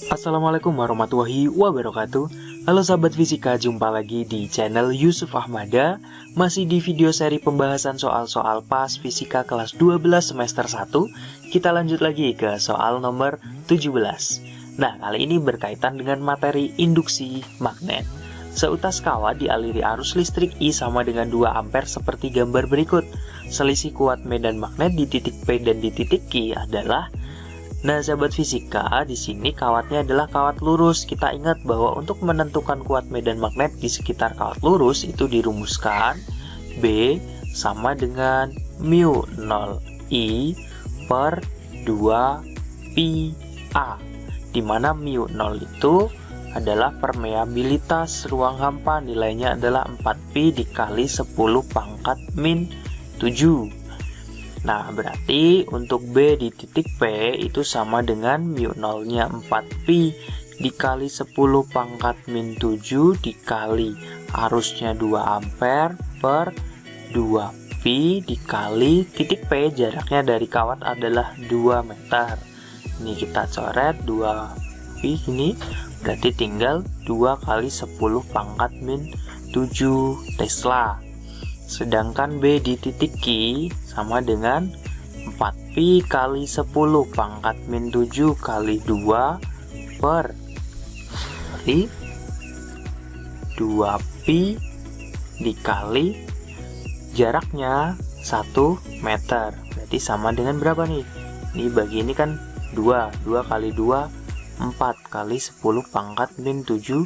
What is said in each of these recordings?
Assalamualaikum warahmatullahi wabarakatuh. Halo sahabat fisika, jumpa lagi di channel Yusuf Ahmada. Masih di video seri pembahasan soal-soal PAS Fisika kelas 12 semester 1. Kita lanjut lagi ke soal nomor 17. Nah, kali ini berkaitan dengan materi induksi magnet. Seutas kawat dialiri arus listrik I sama dengan 2 ampere seperti gambar berikut. Selisih kuat medan magnet di titik P dan di titik Q adalah. Nah, sahabat fisika, di sini kawatnya adalah kawat lurus. Kita ingat bahwa untuk menentukan kuat medan magnet di sekitar kawat lurus itu dirumuskan B sama dengan mu 0 I per 2 pi A, di mana mu 0 itu adalah permeabilitas ruang hampa, nilainya adalah 4pi dikali 10 pangkat min 7. Nah, berarti untuk B di titik P itu sama dengan mu 0-nya 4pi dikali 10 pangkat min 7 dikali arusnya 2 ampere per 2pi dikali titik P, jaraknya dari kawat adalah 2 meter. Ini kita coret 2pi ini, berarti tinggal 2 kali 10 pangkat min 7 Tesla. Sedangkan B di titik Q sama dengan 4pi kali 10 pangkat min 7 kali 2 per 2pi dikali jaraknya 1 meter. Berarti sama dengan berapa nih? Ini bagi ini kan 2 kali 2 4 kali 10 pangkat min 7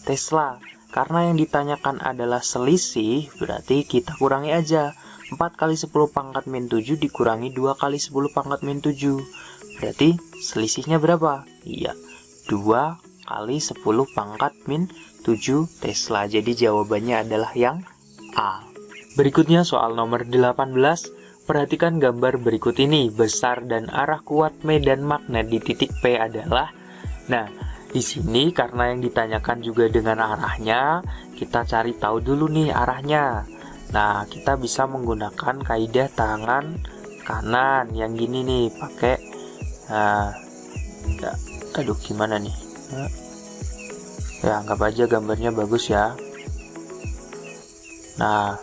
Tesla. Karena yang ditanyakan adalah selisih, berarti kita kurangi aja. 4 kali 10 pangkat min 7 dikurangi 2 kali 10 pangkat min 7. Berarti selisihnya berapa? Iya, 2 kali 10 pangkat min 7 Tesla. Jadi jawabannya adalah yang A. Berikutnya soal nomor 18. Perhatikan gambar berikut ini. Besar dan arah kuat medan magnet di titik P adalah. Nah, di sini karena yang ditanyakan juga dengan arahnya, kita cari tahu dulu nih arahnya. Nah, kita bisa menggunakan kaidah tangan kanan yang gini nih, pakai aduh gimana nih? Ya, anggap aja gambarnya bagus ya. Nah,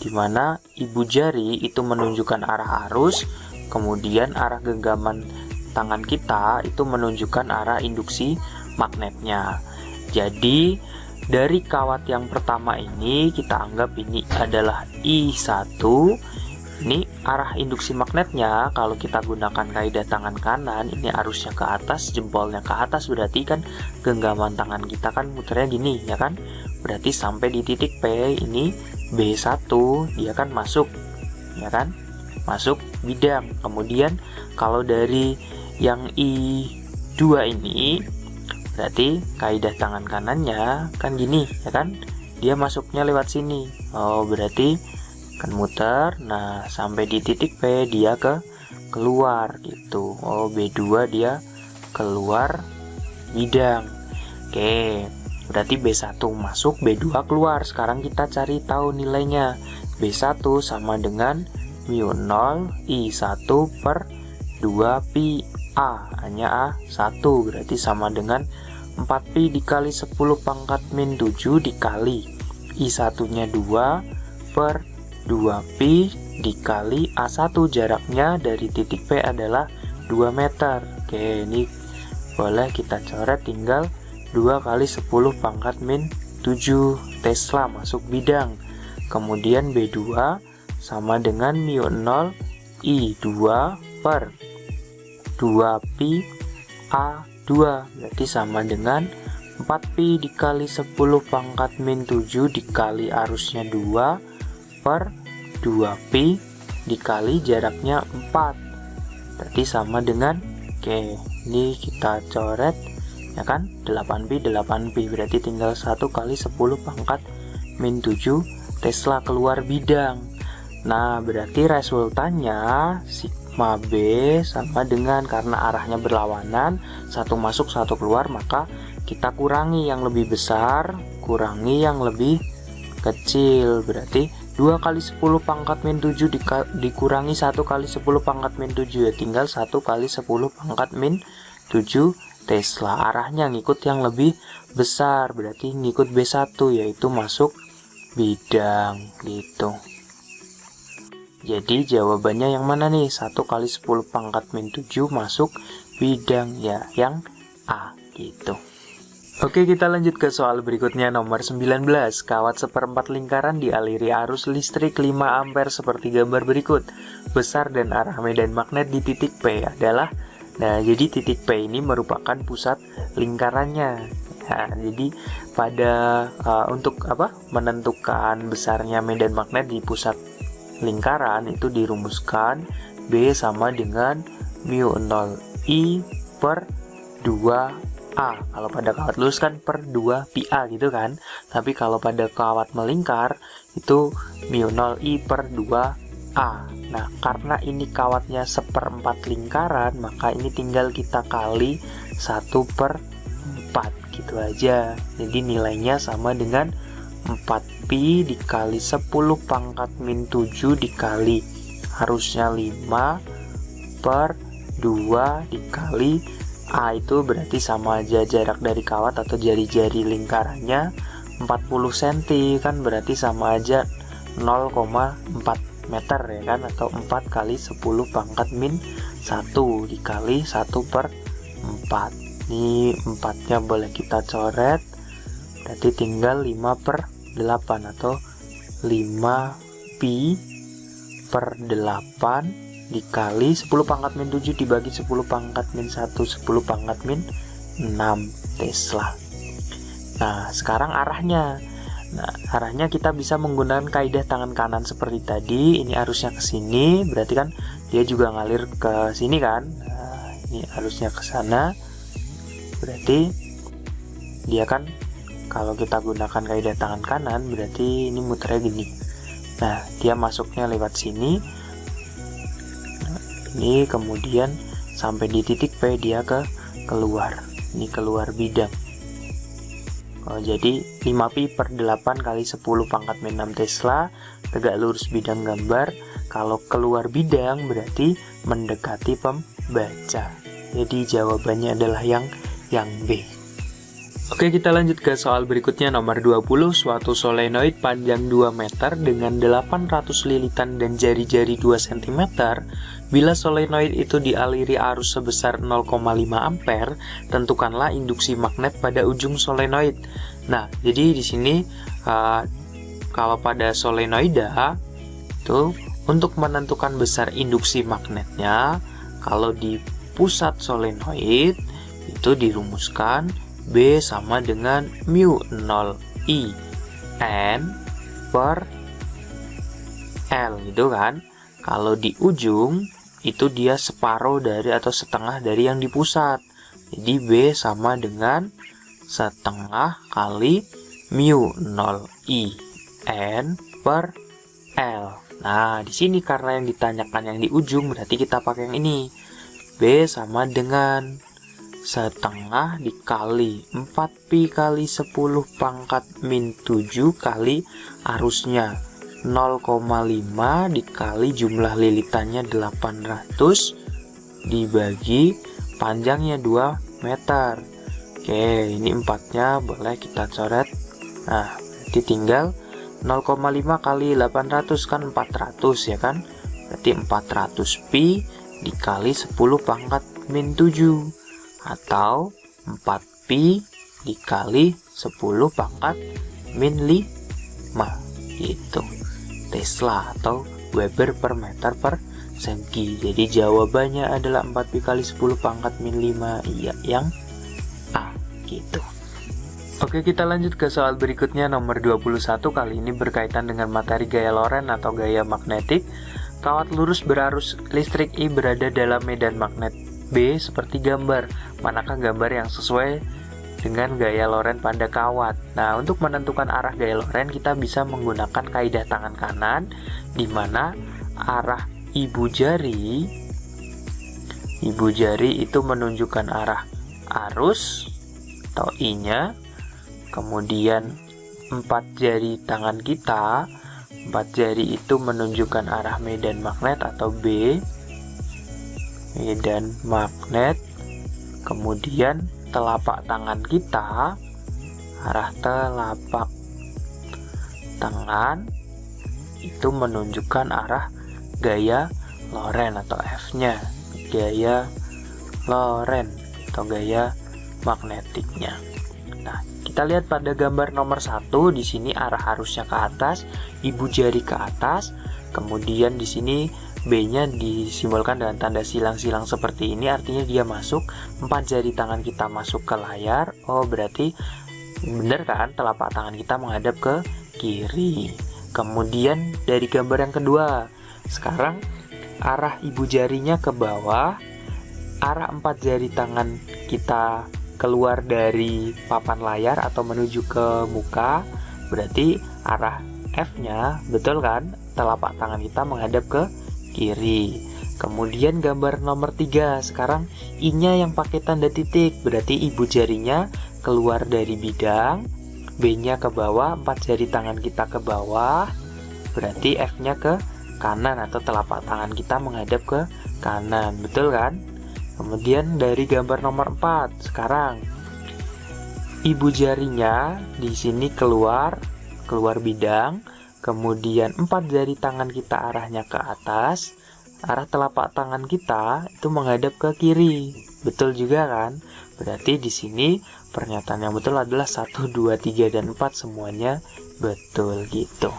dimana ibu jari itu menunjukkan arah arus, kemudian arah genggaman tangan kita itu menunjukkan arah induksi magnetnya. Jadi dari kawat yang pertama ini kita anggap ini adalah I1. Ini arah induksi magnetnya. Kalau kita gunakan kaidah tangan kanan, ini arusnya ke atas, jempolnya ke atas, berarti kan genggaman tangan kita kan muternya gini ya kan. Berarti sampai di titik P ini B1 dia kan masuk ya kan, masuk bidang. Kemudian kalau dari yang I2 ini berarti kaidah tangan kanannya kan gini ya kan, dia masuknya lewat sini. Oh, berarti kan muter. Nah, sampai di titik P dia keluar gitu. Oh, B2 dia keluar bidang. Oke, berarti B1 masuk, B2 keluar. Sekarang kita cari tahu nilainya. B1 sama dengan mu 0 I1 per 2pi A, hanya A1, berarti sama dengan 4pi dikali 10 pangkat min 7 dikali I1 nya 2 per 2pi dikali A1, jaraknya dari titik P adalah 2 meter. Oke, ini boleh kita coret, tinggal 2 kali 10 pangkat min 7 Tesla masuk bidang. Kemudian B2 sama dengan mu 0 I2 per 2pi A2, berarti sama dengan 4pi dikali 10 pangkat min 7 dikali arusnya 2 per 2pi dikali jaraknya 4, berarti sama dengan, oke, ini kita coret ya kan, 8pi 8pi, berarti tinggal 1 kali 10 pangkat min 7 Tesla keluar bidang. Nah, berarti resultannya sigma B sama dengan, karena arahnya berlawanan, satu masuk satu keluar, maka kita kurangi yang lebih besar, kurangi yang lebih kecil. Berarti 2 kali 10 pangkat min 7 dikurangi 1 kali 10 pangkat min 7 ya tinggal 1 kali 10 pangkat min 7 Tesla. Arahnya ngikut yang lebih besar, berarti ngikut B1, yaitu masuk bidang gitu. Jadi jawabannya yang mana nih? 1 kali 10 pangkat min 7 masuk bidang, ya yang A gitu. Oke, kita lanjut ke soal berikutnya nomor 19. Kawat seperempat lingkaran dialiri arus listrik 5 ampere seperti gambar berikut. Besar dan arah medan magnet di titik P adalah, nah jadi titik P ini merupakan pusat lingkarannya. Nah, jadi pada untuk menentukan besarnya medan magnet di pusat lingkaran itu dirumuskan B sama dengan mu 0 I per 2A. Kalau pada kawat lurus kan per 2 pi A gitu kan. Tapi kalau pada kawat melingkar itu mu 0 I per 2A. Nah, karena ini kawatnya seperempat lingkaran, maka ini tinggal kita kali 1 per 4 gitu aja. Jadi nilainya sama dengan 4pi dikali 10 pangkat min 7 dikali arusnya 5 per 2 dikali A, itu berarti sama aja jarak dari kawat atau jari-jari lingkarannya 40 cm kan, berarti sama aja 0,4 meter ya kan, atau 4 kali 10 pangkat min 1 dikali 1 per 4. Ini 4 nya boleh kita coret, berarti tinggal 5 per 8 atau 5pi per 8 dikali 10 pangkat min 7 dibagi 10 pangkat min 1, 10 pangkat min 6 Tesla. Nah, sekarang arahnya. Nah, arahnya kita bisa menggunakan kaidah tangan kanan seperti tadi. Ini arusnya ke sini, berarti kan dia juga ngalir ke sini kan. Nah, ini arusnya ke sana. Berarti dia kan, kalau kita gunakan kaidah tangan kanan, berarti ini muternya gini. Nah, dia masuknya lewat sini. Nah, ini kemudian sampai di titik P dia keluar. Ini keluar bidang. Jadi 5pi per 8 kali 10 pangkat min 6 Tesla, tegak lurus bidang gambar. Kalau keluar bidang berarti mendekati pembaca. Jadi jawabannya adalah yang B. Oke, kita lanjut ke soal berikutnya nomor 20. Suatu solenoid panjang 2 meter dengan 800 lilitan dan jari-jari 2 cm. Bila solenoid itu dialiri arus sebesar 0,5 ampere, tentukanlah induksi magnet pada ujung solenoid. Nah, jadi di sini kalau pada solenoida itu untuk menentukan besar induksi magnetnya, kalau di pusat solenoid itu dirumuskan B sama dengan mu 0 I N per L gitu kan. Kalau di ujung itu dia separuh dari atau setengah dari yang di pusat. Jadi B sama dengan setengah kali mu 0 I N per L. Nah, di sini karena yang ditanyakan yang di ujung, berarti kita pakai yang ini. B sama dengan setengah dikali 4pi kali 10 pangkat min 7 kali arusnya 0,5 dikali jumlah lilitannya 800 dibagi panjangnya 2 meter. Oke, ini 4-nya boleh kita coret. Nah, berarti tinggal 0,5 kali 800 kan 400 ya kan. Berarti 400pi dikali 10 pangkat min 7 atau 4pi dikali 10 pangkat min 5 gitu Tesla atau Weber per meter per segi. Jadi jawabannya adalah 4pi kali 10 pangkat min 5, iya yang A gitu. Oke, kita lanjut ke soal berikutnya nomor 21. Kali ini berkaitan dengan materi gaya Lorentz atau gaya magnetik. Kawat lurus berarus listrik I berada dalam medan magnet B seperti gambar. Manakah gambar yang sesuai dengan gaya Lorentz pada kawat? Nah, untuk menentukan arah gaya Lorentz kita bisa menggunakan kaidah tangan kanan, di mana arah ibu jari itu menunjukkan arah arus atau I-nya. Kemudian 4 jari tangan kita, 4 jari itu menunjukkan arah medan magnet atau B, medan magnet. Kemudian telapak tangan kita, itu menunjukkan arah gaya Lorentz atau F-nya, gaya Lorentz atau gaya magnetiknya. Nah, kita lihat pada gambar nomor 1, di sini arah arusnya ke atas, ibu jari ke atas, kemudian di sini B-nya disimbolkan dengan tanda silang-silang seperti ini, artinya dia masuk, 4 jari tangan kita masuk ke layar. Oh, berarti benar kan, telapak tangan kita menghadap ke kiri. Kemudian dari gambar yang kedua, sekarang arah ibu jarinya ke bawah, arah 4 jari tangan kita keluar dari papan layar atau menuju ke muka, berarti arah F-nya, betul kan, telapak tangan kita menghadap ke kiri. Kemudian gambar nomor 3, sekarang I-nya yang pakai tanda titik, berarti ibu jarinya keluar dari bidang, B-nya ke bawah, 4 jari tangan kita ke bawah, berarti F-nya ke kanan atau telapak tangan kita menghadap ke kanan, betul kan? Kemudian dari gambar nomor 4, sekarang ibu jarinya di sini keluar bidang, kemudian 4 jari tangan kita arahnya ke atas, arah telapak tangan kita itu menghadap ke kiri, betul juga kan? Berarti di sini pernyataan yang betul adalah 1, 2, 3, dan 4 semuanya betul gitu.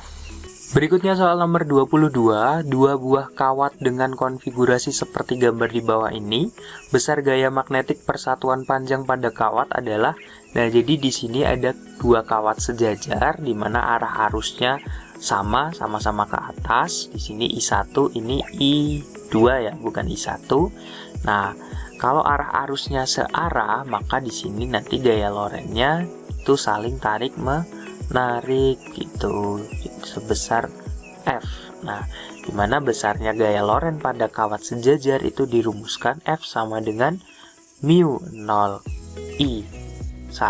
Berikutnya soal nomor 22, 2 buah kawat dengan konfigurasi seperti gambar di bawah ini. Besar gaya magnetik persatuan panjang pada kawat adalah, nah jadi di sini ada 2 kawat sejajar di mana arah arusnya sama-sama ke atas. Di sini I1, ini I2 ya, bukan I1. Nah, kalau arah arusnya searah, maka di sini nanti gaya Lorentz-nya itu saling tarik menarik gitu, sebesar F. Nah, dimana besarnya gaya Lorentz pada kawat sejajar itu dirumuskan F sama dengan mu 0 I1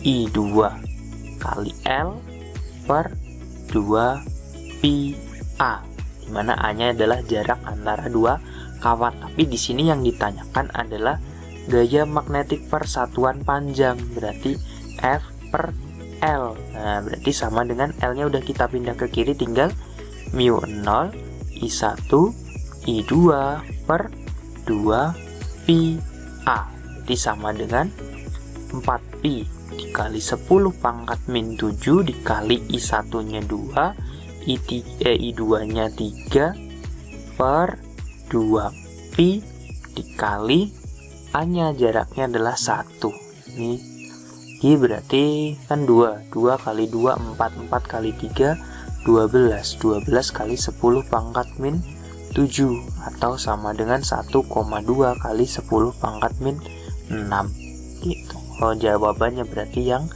I2 kali L per 2 pi A, dimana A-nya adalah jarak antara 2 kawat. Tapi di sini yang ditanyakan adalah gaya magnetik persatuan panjang, berarti F per L. Nah, berarti sama dengan L-nya udah kita pindah ke kiri, tinggal mu 0 I1 I2 per 2 pi A. Berarti sama dengan 4 pi dikali 10 pangkat min 7 dikali I1 nya 2 I2 nya 3 per 2 pi dikali A nya jaraknya adalah 1. Ini berarti kan 2 kali 2 4 kali 3 12 kali 10 pangkat min 7 atau sama dengan 1,2 kali 10 pangkat min 6 gitu. Oh, jawabannya berarti yang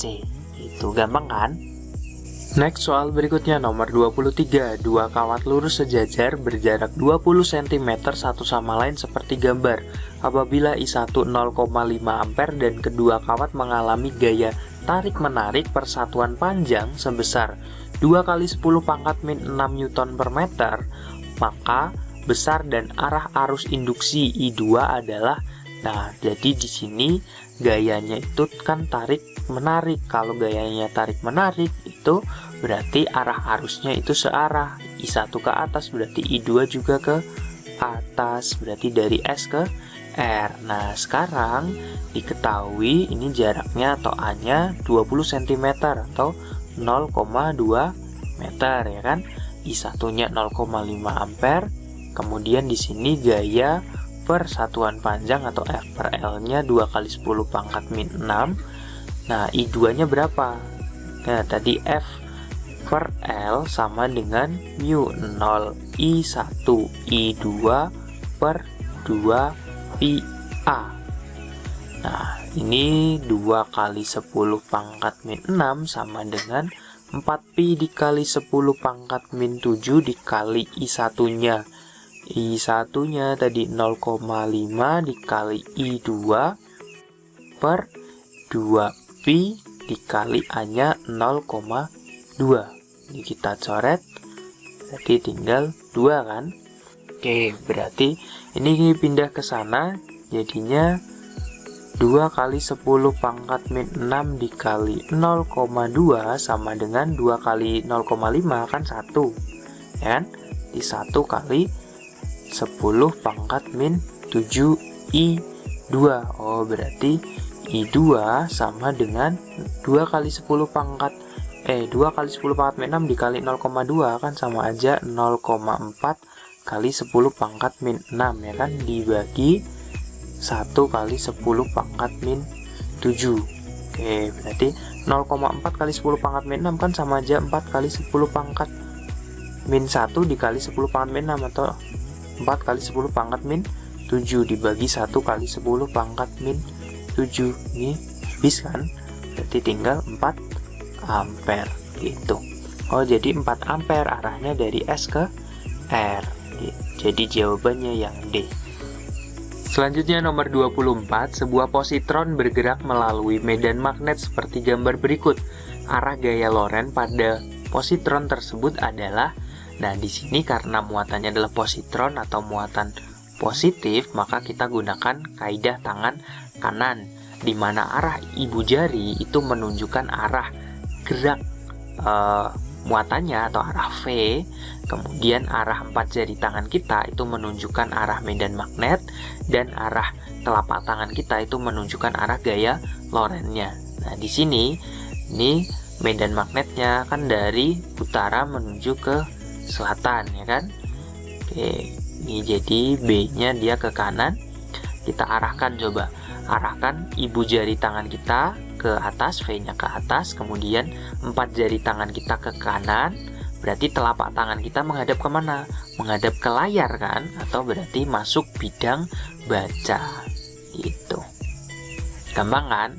C. Itu gampang kan? Next, soal berikutnya nomor 23. 2 kawat lurus sejajar berjarak 20 cm satu sama lain seperti gambar. Apabila I1 0,5 ampere dan kedua kawat mengalami gaya tarik-menarik persatuan panjang sebesar 2 kali 10 pangkat min 6 Newton per meter, maka besar dan arah arus induksi I2 adalah, nah jadi di sini gayanya itu kan tarik-menarik. Kalau gayanya tarik-menarik itu berarti arah arusnya itu searah. I1 ke atas berarti I2 juga ke atas, berarti dari S ke R. Nah, sekarang diketahui ini jaraknya atau A-nya 20 cm atau 0,2 meter ya kan. I1-nya 0,5 ampere. Kemudian di sini gaya persatuan panjang atau F per L-nya 2 kali 10 pangkat min 6. Nah, I2-nya berapa? Nah, tadi F per L sama dengan mu 0 I1 I2 per 2 pi A. Nah, ini 2 kali 10 pangkat min 6 sama dengan 4 pi dikali 10 pangkat min 7 dikali I1-nya. I1-nya tadi 0,5 dikali I2 per 2 pi dikali A-nya 0,2. Ini kita coret, berarti tinggal 2 kan. Oke, berarti ini pindah ke sana, jadinya 2 kali 10 pangkat min 6 dikali 0,2 sama dengan 2 kali 0,5 kan 1. Ya kan? Di 1 kali 10 pangkat min 7 I2. Oh, berarti I2 sama dengan 2 kali 10 pangkat 2 kali 10 pangkat min 6 dikali 0,2 kan sama aja 0,4 kali 10 pangkat min 6 ya kan, dibagi 1 kali 10 pangkat min 7. Oke, berarti 0,4 kali 10 pangkat min 6 kan sama aja 4 kali 10 pangkat min 1 dikali 10 pangkat min 6, atau 4 kali 10 pangkat min 7 dibagi 1 kali 10 pangkat min 7. Ini habis kan? Berarti tinggal 4 ampere gitu. Oh, jadi 4 ampere arahnya dari S ke R. Jadi jawabannya yang D. Selanjutnya nomor 24, sebuah positron bergerak melalui medan magnet seperti gambar berikut. Arah gaya Lorentz pada positron tersebut adalah, nah di sini karena muatannya adalah positron atau muatan positif, maka kita gunakan kaidah tangan kanan, di mana arah ibu jari itu menunjukkan arah gerak muatannya atau arah V, kemudian arah 4 jari tangan kita itu menunjukkan arah medan magnet, dan arah telapak tangan kita itu menunjukkan arah gaya Lorentz-nya. Nah, di sini ini medan magnetnya kan dari utara menuju ke selatan ya kan. Oke, ini jadi B-nya dia ke kanan. Kita arahkan, coba arahkan ibu jari tangan kita ke atas, V-nya ke atas, kemudian 4 jari tangan kita ke kanan. Berarti telapak tangan kita menghadap kemana? Menghadap ke layar kan? Atau berarti masuk bidang baca gitu. Gampang kan?